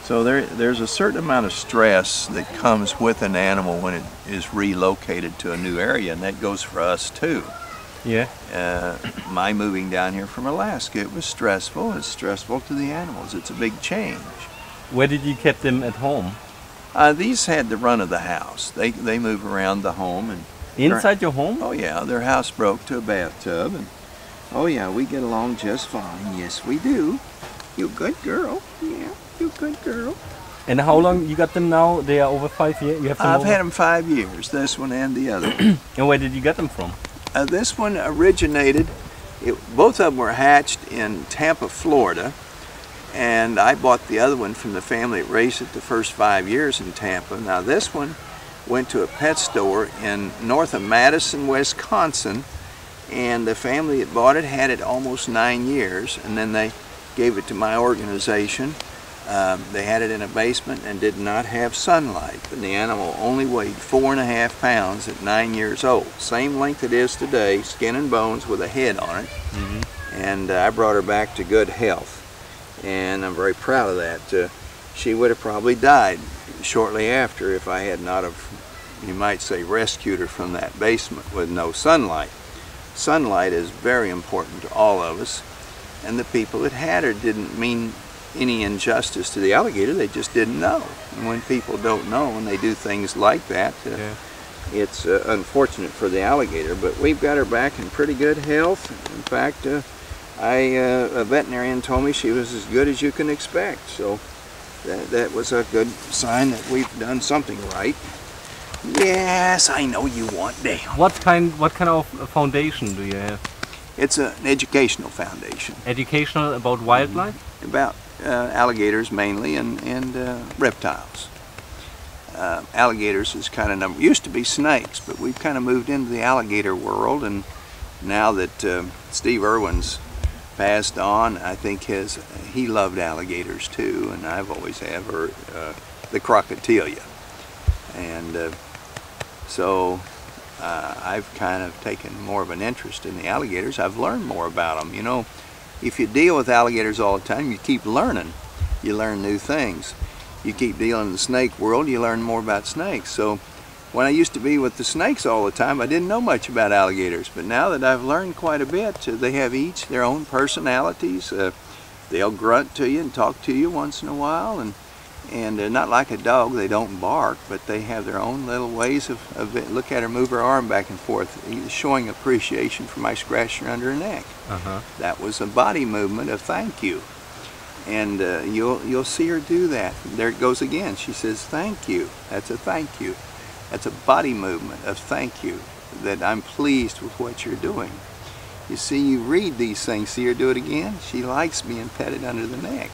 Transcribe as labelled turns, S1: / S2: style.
S1: So there's a certain amount of stress that comes with an animal when it is relocated to a new area, and that goes for us too.
S2: Yeah.
S1: My moving down here from Alaska, it was stressful. It's stressful to the animals. It's a big change.
S2: Where did you keep them at home?
S1: These had the run of the house. They move around the home and
S2: inside your home?
S1: Oh yeah, their house broke to a bathtub, and oh yeah, we get along just fine. Yes, we do. You good girl. Yeah, you good girl.
S2: And how long you got them now? They are over 5 years. You have them
S1: I've had them 5 years. This one and the other.
S2: And where did you get them from?
S1: This one originated. Both of them were hatched in Tampa, Florida. And I bought the other one from the family that raised it the first 5 years in Tampa. Now this one went to a pet store in north of Madison, Wisconsin, and the family that bought it had it almost 9 years, and then they gave it to my organization. They had it in a basement and did not have sunlight, and the animal only weighed 4.5 pounds at 9 years old. Same length it is today, skin and bones with a head on it. And I brought her back to good health. And I'm very proud of that. She would have probably died shortly after if I had not have, you might say, rescued her from that basement with no sunlight. Sunlight is very important to all of us, and the people that had her didn't mean any injustice to the alligator, they just didn't know. And when people don't know and they do things like that, it's unfortunate for the alligator, but we've got her back in pretty good health. In fact, a veterinarian told me she was as good as you can expect, so that was a good sign that we've done something right. Yes, I know you want them.
S2: What kind of foundation do you have?
S1: It's an educational foundation.
S2: Educational about wildlife?
S1: About alligators mainly and reptiles. Alligators is kind of used to be snakes, but we've kind of moved into the alligator world, and now that Steve Irwin's passed on, I think he loved alligators too, and I've always have the crocodilia, and so I've kind of taken more of an interest in the alligators. I've learned more about them. You know, if you deal with alligators all the time, you keep learning. You learn new things. You keep dealing in the snake world, you learn more about snakes. So when I used to be with the snakes all the time, I didn't know much about alligators. But now that I've learned quite a bit, they have each their own personalities. They'll grunt to you and talk to you once in a while, and not like a dog, they don't bark, but they have their own little ways of it. Look at her move her arm back and forth, showing appreciation for my scratching her under her neck. That was a body movement of thank you. And you'll see her do that. There it goes again. She says thank you. That's a thank you. That's a body movement of thank you, that I'm pleased with what you're doing. You see, you read these things, see her do it again? She likes being petted under the neck.